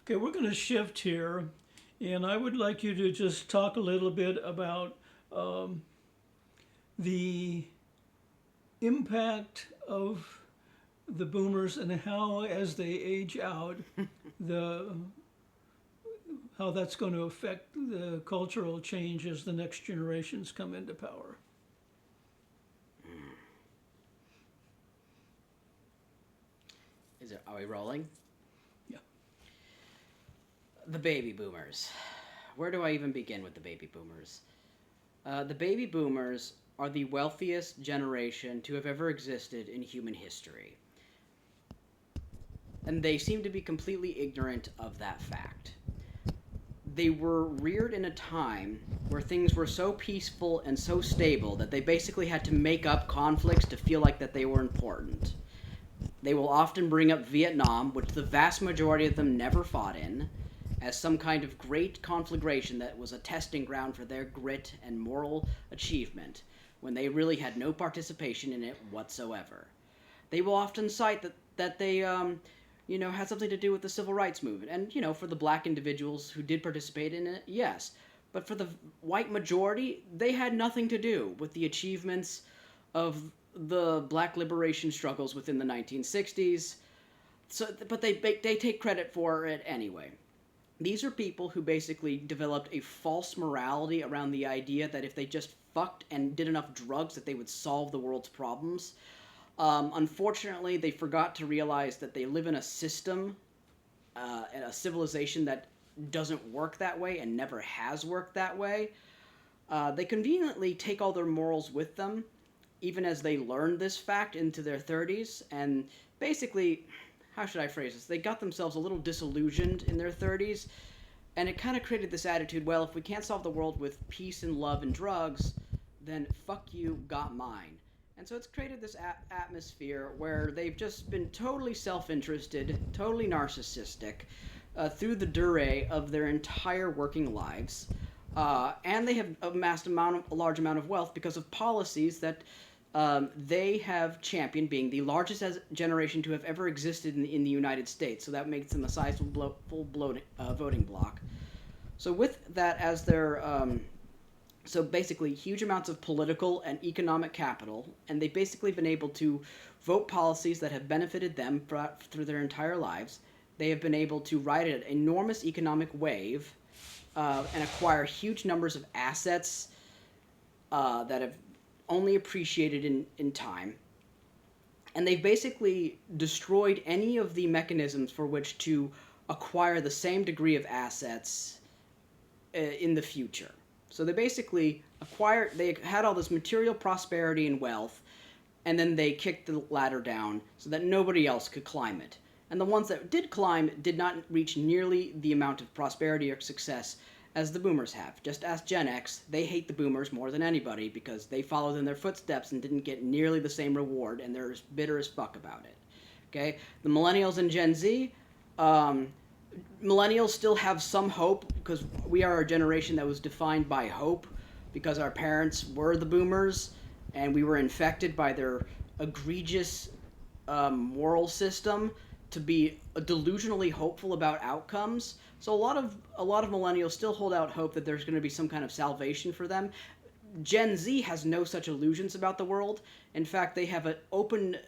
Okay, we're going to shift here, and I would like you to just talk a little bit about the impact of the boomers and how, as they age out, the how that's going to affect the cultural change as the next generations come into power. Are we rolling? Yeah. The baby boomers. Where do I even begin with the baby boomers? The baby boomers are the wealthiest generation to have ever existed in human history. And they seem to be completely ignorant of that fact. They were reared in a time where things were so peaceful and so stable that they basically had to make up conflicts to feel like that they were important. They will often bring up Vietnam, which the vast majority of them never fought in, as some kind of great conflagration that was a testing ground for their grit and moral achievement, when they really had no participation in it whatsoever. They will often cite that they, had something to do with the civil rights movement. And, for the black individuals who did participate in it, yes. But for the white majority, they had nothing to do with the achievements of the black liberation struggles within the 1960s. But they take credit for it anyway. These are people who basically developed a false morality around the idea that if they just fucked and did enough drugs that they would solve the world's problems. Unfortunately, they forgot to realize that they live in a system and a civilization that doesn't work that way and never has worked that way. They conveniently take all their morals with them, even as they learn this fact into their 30s, and basically, how should I phrase this? They got themselves a little disillusioned in their 30s, and it kind of created this attitude, well, if we can't solve the world with peace and love and drugs, then fuck you, got mine. And so it's created this atmosphere where they've just been totally self-interested, totally narcissistic, through the durée of their entire working lives. And they have amassed a large amount of wealth because of policies that they have championed, being the largest generation to have ever existed in the United States. So that makes them a sizable voting bloc. So with that as their so basically huge amounts of political and economic capital, and they've basically been able to vote policies that have benefited them through their entire lives. They have been able to ride an enormous economic wave and acquire huge numbers of assets that have only appreciated in time. And they've basically destroyed any of the mechanisms for which to acquire the same degree of assets in the future. So they basically they had all this material prosperity and wealth, and then they kicked the ladder down so that nobody else could climb it. And the ones that did climb did not reach nearly the amount of prosperity or success as the boomers have. Just ask Gen X, they hate the boomers more than anybody because they followed in their footsteps and didn't get nearly the same reward, and they're as bitter as fuck about it. Okay? The millennials and Gen Z, millennials still have some hope because we are a generation that was defined by hope because our parents were the boomers and we were infected by their egregious moral system to be delusionally hopeful about outcomes. So a lot of millennials still hold out hope that there's going to be some kind of salvation for them. Gen Z has no such illusions about the world. In fact, they have an open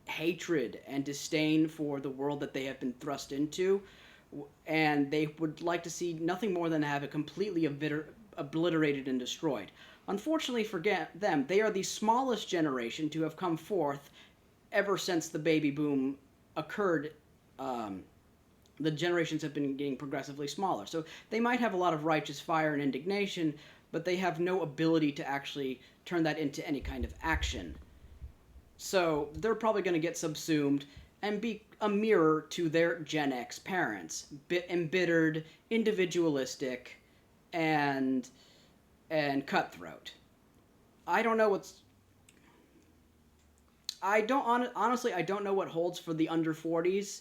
hatred and disdain for the world that they have been thrust into, and they would like to see nothing more than have it completely obliterated and destroyed. Unfortunately for them, they are the smallest generation to have come forth ever since the baby boom occurred. The generations have been getting progressively smaller. So they might have a lot of righteous fire and indignation, but they have no ability to actually turn that into any kind of action. So they're probably going to get subsumed and be a mirror to their Gen X parents, embittered, individualistic, and cutthroat. I don't know what's. I don't honestly. I don't know what holds for the under 40s.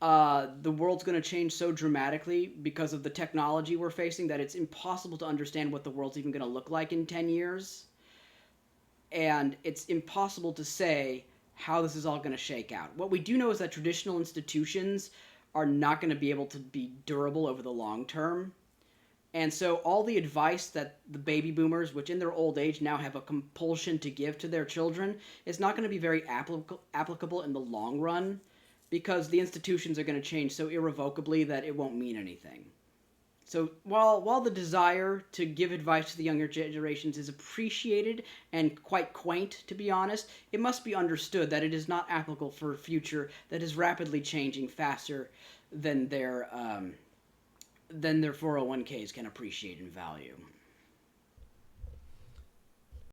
The world's going to change so dramatically because of the technology we're facing that it's impossible to understand what the world's even going to look like in 10 years. And it's impossible to say how this is all going to shake out. What we do know is that traditional institutions are not going to be able to be durable over the long term. And so all the advice that the baby boomers, which in their old age now have a compulsion to give to their children, is not going to be very applicable in the long run, because the institutions are going to change so irrevocably that it won't mean anything. So while the desire to give advice to the younger generations is appreciated and quite quaint, to be honest, it must be understood that it is not applicable for a future that is rapidly changing faster than their 401ks can appreciate in value.